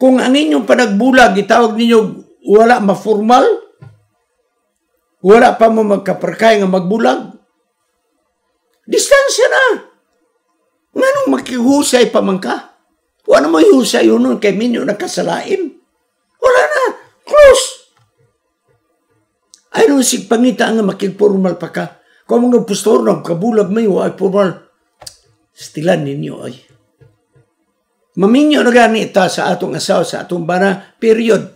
Kung ang inyong panagbulag, itawag ninyo wala ma-formal, wala pa mo magkaparkay nga magbulag, distansya na. Nganong makihusay pa man ka? Wala mo ihusay yun nun kay minyo nakasalain. Wala na. Close. Ay nung sigpangita nga makipurmal pa ka. Kung mga pastor nagkabulag mayo ay formal. Stilan ninyo ay. Maminyo na ganita sa atong asawa, sa atong bana, period.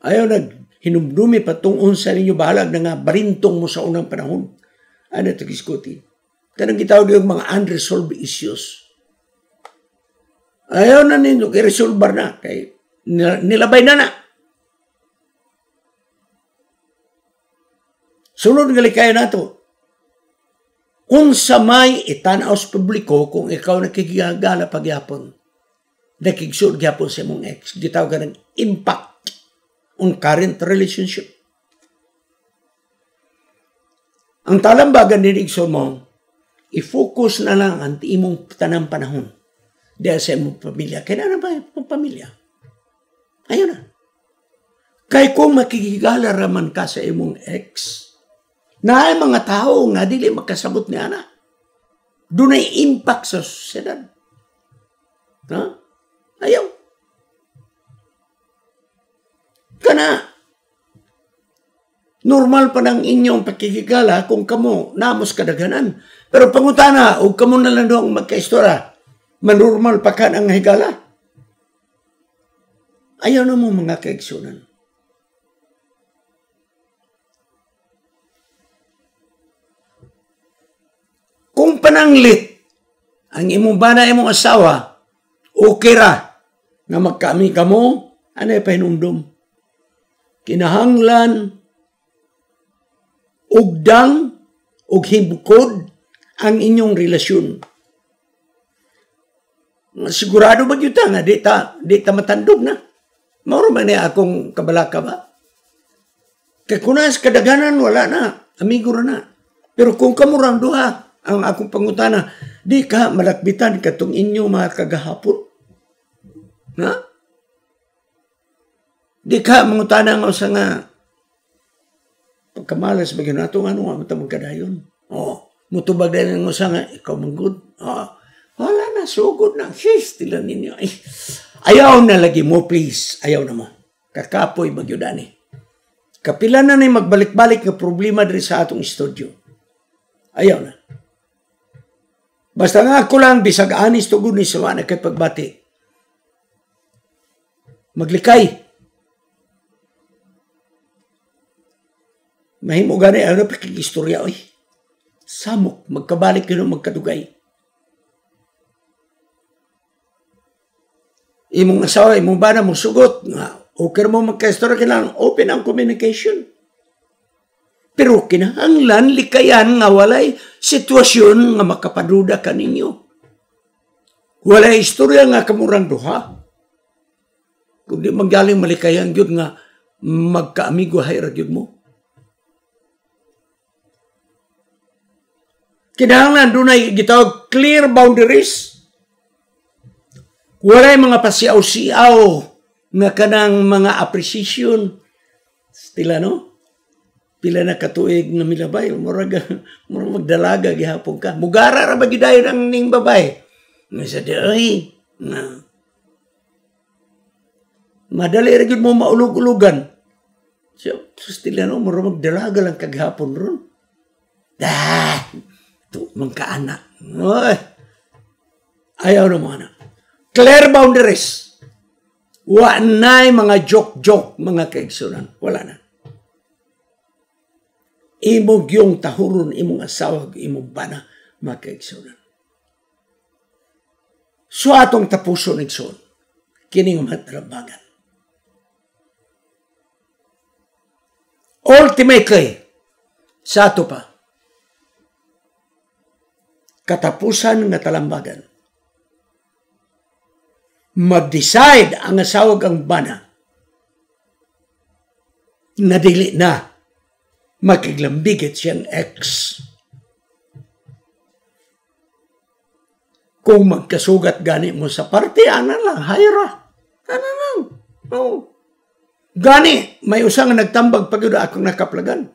Ayaw hinumdumi patungon sa ninyo bahalag na nga barintong mo sa unang panahon. Ano ito kiskuti? Kanang gitawag yung mga unresolved issues. Ayaw na ninyo, i-resolve na. Kay nilabay na. Sunod nga likaya na ito. Kung sa may itanaw sa publiko, kung ikaw nakikigagala pagyapon, nakigsud gyapon sa mong ex, gitawag ka ng impact on current relationship. Ang talambagan din igsoon mo, i-focus na lang ang imong tanang panahon dahil sa imong pamilya. Kaya na ba yung pamilya? Ayun na. Kaya kung makikigala raman ka sa imong ex, na ay mga tao nga dili makasabot ni ana, doon ay impact sa sosyedad. Ha? Ayaw. Kana, normal pa ng inyong pakikigala kung kamo namos kadaganan. Pero pangutana, o kamo na lang doon magkaistora, manormal pa ka ng higala. Ayaw na mo mga kaigsunan. Kung pananglit, ang imong bana, imong asawa, okay ra, nga magkami kamo, ano yung pahinumdum? Kinahanglan, ugdang, ug hibukod, ang inyong relasyon. Sigurado ba yun nga, di ta matandog na. Mauro man niya akong kabalaka ba? Kaya kunas kadaganan, wala na, amigo na. Pero kung kamurang duha, ang akong pangutana, di ka malakbitan katong inyo mga kagahapon. Ha? Di ka mangutana nga sa nga pagkamalas bagay nato, ano nga matamang kadayon? Mutubag din nga sa nga, ikaw manggod. Wala na, sugod na. Tilan ninyo. Ayaw na lagi mo, please. Ayaw na mo. Kakapoy magyudani. Kapila na na magbalik-balik ng problema din sa atong studio. Ayaw na. Basta nga ako lang, bisag anis tugod ni sawa na kay pagbati. Maglikay. Mahimo gani, ano pa kikistorya, oy. Samok, magkabalik yun magkadugay. Imong asawa, imong bana, mong sugot. Okay mo magka-istorya, kailangan open ang communication. Pero kinahanglan likayan nga walay sitwasyon nga makapaduda ka ninyo. Walay istorya nga kamurang duha. Kung di magaling malikayan yun nga magkaamigo hayra yun mo. Kinahanglan doon ay gitawag clear boundaries. Walay mga pasiaw-siaw nga kanang mga appreciation. Stila, no? Pila na katuig na milabay, murag magdalaga gihapon ka. Mugara ra ba gidayon ang ning babay? Nga sa ay, na. Madali ra gyud mo maulog-ulugan. So, stila no, murag magdalaga lang kagihapon ron. To mangkaanak. Oy. Ayaw na mo na. Clear boundaries. Wa nay mga joke-joke mga kaigsunan. Wala na. Imog yung tahuron, imong asawa, imong bana, mga kaigsunan. So atong tapuson igsoon, kining matrabagan. Ultimately, sa ato pa, katapusan nga talambagan, mag-decide ang asawa ang bana na dili na makiglambigit siyang ex. Kung magkasugat gani mo sa parte, ana lang, hayra. Ano lang? Oh. Gani, may usang nagtambag pag yun akong nakaplagan.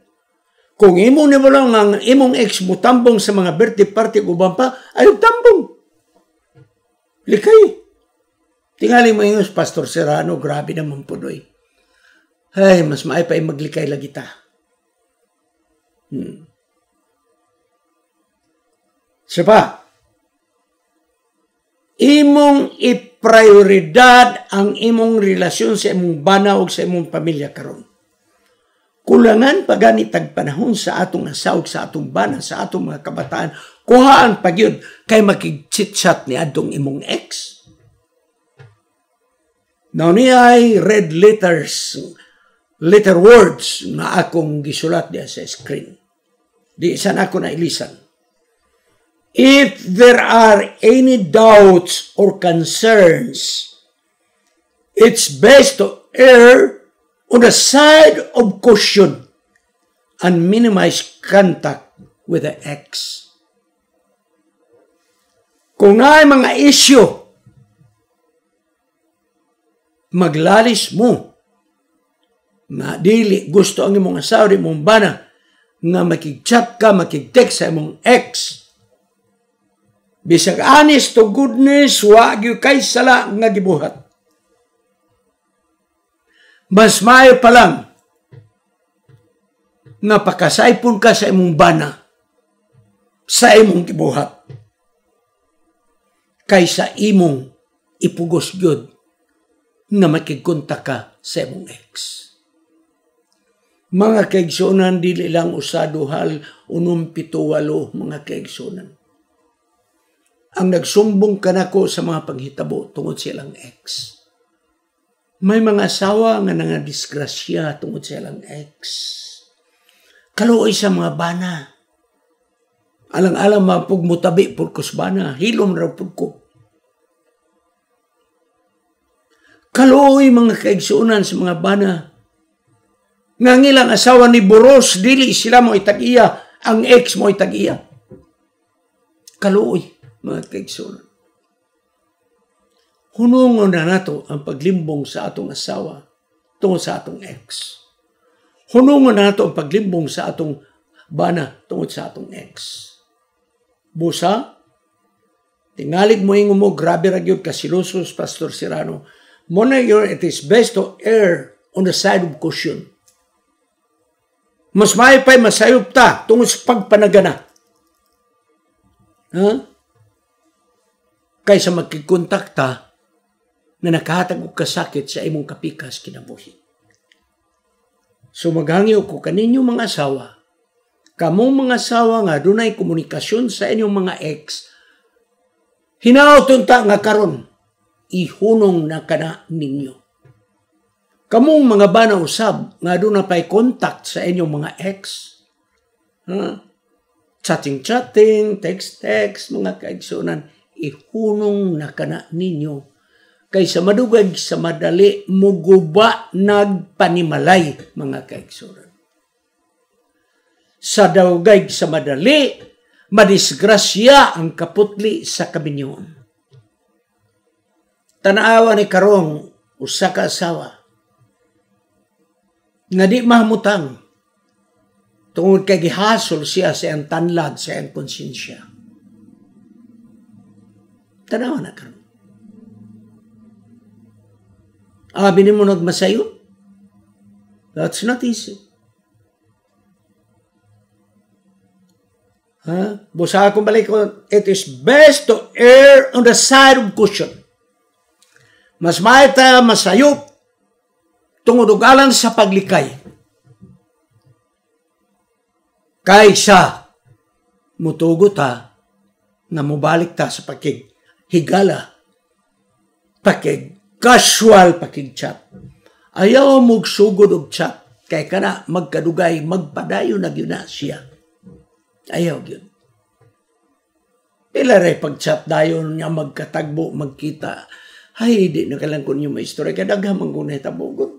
Kung imo ni mo lang ang imong ex mo tambong sa mga birthday party uban pa, ayaw tambong. Likay. Tingali mo yung Pastor Serrano, grabe naman po doy. Ay, mas maay maglikay lagi ta. Siya imong iprioridad ang imong relasyon sa imong bana o sa imong pamilya karon. Kulangan pagani tagpanahon sa atong asawa, sa atong bana, sa atong mga kabataan, kuhaan pagyud kay makig-chit-chat ni adtong imong ex. Now niya ay red letter words na akong gisulat diya sa screen. Di isan ako na ilisan. If there are any doubts or concerns, it's best to err on the side of caution and minimize contact with the ex. Kung ay mga issue, maglalis mo na dili gusto ang imong asawa, imong bana, nga makig-chat ka, makig-text sa imong ex. Bisag honest to goodness, wag yu kay sala nga gibuhat. Mas maayo pa lang nga pakasaypon ka sa imong bana sa imong gibuhat kaysa imong ipugos gyud nga makigkontak ka sa imong ex. Mga kaigsunan, dili lang usado hal 6, 7, 8 mga kaigsunan. Ang nagsumbong kanako sa mga panghitabo tungod silang ex. May mga asawa nga nangadisgrasya tungod silang ex. Kaluoy sa mga bana. Alang-alang mapug mutabi purkos bana, hilom raw pugko. Kaluoy mga kaigsunan sa mga bana. Nga ngilang asawa ni Boros, dili sila mo itag-iya, ang ex mo itag-iya. Kaluoy mga kaigsunan. Hunungon na nato ang paglimbong sa atong asawa tungod sa atong ex. Hunungon na nato ang paglimbong sa atong bana tungod sa atong ex. Busa, tingalig mo yung mo, grabe ra gyud kasilosos, Pastor Serrano. Muna yun, it is best to err on the side of caution. Mas maipay masayop ta tungod sa pagpanagana. Kaysa magkikontakta na nakahatag og kasakit sa imong kapikas kinabuhi. So maghangyo ko kaninyo mga asawa, kamong mga asawa nga dunay komunikasyon sa inyong mga ex, hinauton ta nga karon ihunong na kana ninyo. Kamong mga bana usab nga dunay pay contact sa inyong mga ex, chatting, text, mga kaigsunan, ihunong na kana ninyo. Kaysa madugay sa madali, muguba nagpanimalay, mga kaigsunan. Sa dawgay sa madali, madisgrasya ang kaputli sa kabinyoon. Tanaawa ni karong usa ka asawa nga di mahmutang tungod kay gihasol siya sa iyang tanlad, sa iyang konsensya. Tanawa na karon. Abi ni mo nagmasayo? That's not easy. Busa akong balik ko, it is best to err on the side of caution. Mas maita masayop tungod og alang sa paglikay. Kaysa mutugo ta na mubalik ta sa pakighigala, casual pakig-chat. Ayaw mong sugod og chat. Kay kana magkadugay, magpadayo na yun na siya. Ayaw yun. Pila rin pag-chat dayon niya magkatagbo, magkita. Ay, di na kailang ko niyo may istorya. Kaya daghamang ko na itabugon.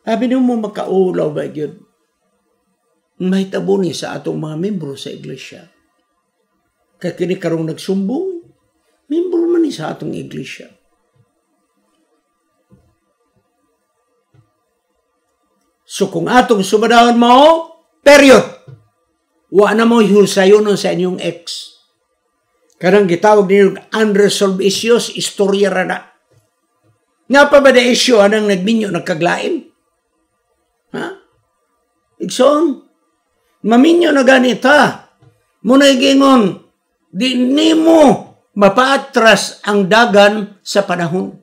Sabi niyo mo makaulaw ba yun? May tabo ni sa atong mga membro sa iglesia. Kaya kini karong nagsumbong, membro man ni sa atong iglesia. So kung atong sumadahon mo, period. Wa na mo hiusayon sa inyong ex. Karang gitawag ninyo unresolved issues, istorya ra na. Nga pa ba na issue anang nagminyo nagkaglain? Ha? Igsoon, maminyo na ganita. Muna igingon, di ni mo mapaatras ang dagan sa panahon.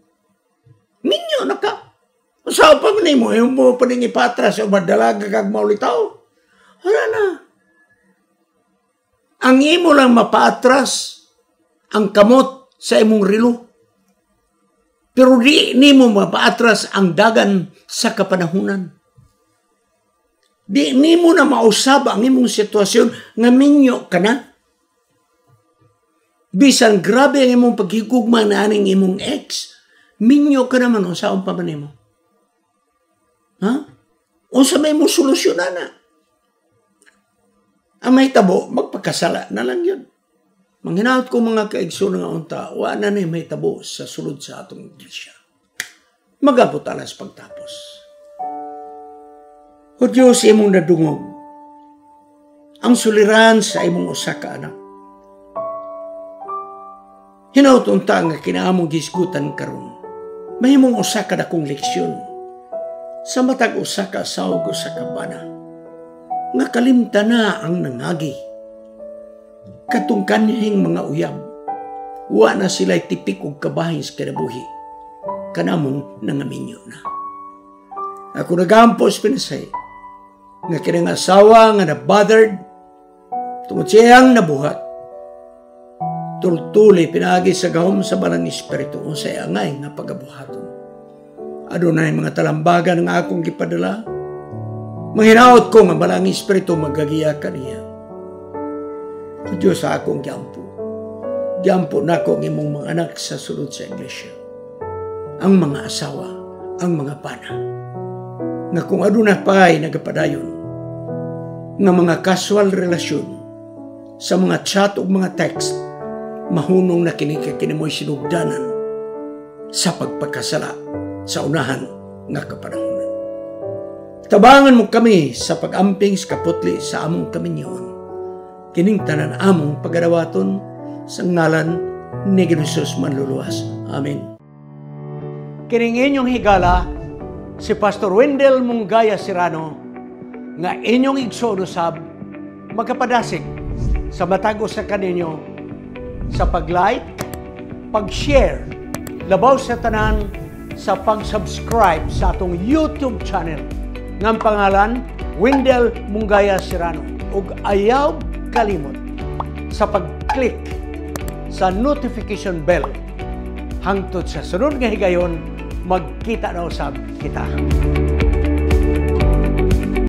Minyo na ka. Usaw pa man mo, yung mo pa rin ipatras o madalaga kag maulitaw. Wala na. Ang imo lang mapaatras ang kamot sa imong rilo. Pero di nimo mapaatras ang dagan sa kapanahunan. Di nimo na mausab ang imong sitwasyon nga minyo ka na. Bisan grabe ang imong paghigugma na aning imong ex, minyo ka naman o saan pa man mo. Ha? O sa may mo solusyonan na. Ang may tabo, magpagkasala na lang yun. Manghinaot ko mga kaigsoon nga unta, wala na may tabo sa sulod sa atong iglesia. Magabot alas pagtapos. O Diyos, imong nadungog ang suliran sa imong usa ka anak. Hinaot unta nga kinaamong gisgutan karon. Mahimong usa ka dakong leksyon sa matag usa ka sawgo sa kabana nga kalimta na ang nangagi. Katong kanhing mga uyab, wa na sila'y tipik og kabahin sa kinabuhi, kanamong nangaminyo na. Ako nagampos pinasay, nga kinang asawa nga na-bothered, tungod siyang nabuhat. Tultuli pinagi sa gahom sa balang espiritu o sa angay nga pagabuhaton. Adunay mga talambagan nga akong gipadala, manghinaot ko nga balang espiritu magagiya kaniya. O Diyos sa akong giampo. Giampo na ko ang imong mga anak sa sulod sa iglesia. Ang mga asawa, ang mga pana. Nga kung aduna pa'y nagapadayon, nga mga casual relasyon, sa mga chat o mga text, mahunong na kinikakinamoy sinugdanan sa pagpagkasala sa unahan nga kapanahonan. Tabangan mo kami sa pag-amping sa kaputli sa among kaminyoon. Kining tanan among pagadawaton sa ngalan ni Jesus manluluwas. Amen. Kining inyong higala, si Pastor Wendell Munggaya Serrano, nga inyong igsoon usab, magkapadasig sa matago sa kaninyo sa pag-like, pag-share, labaw sa tanan sa pag-subscribe sa atong YouTube channel ng pangalan Wendell Munggaya Serrano ug ayaw kalimot sa pag-click sa notification bell hangtod sa sunod nga higayon magkita na usab kita.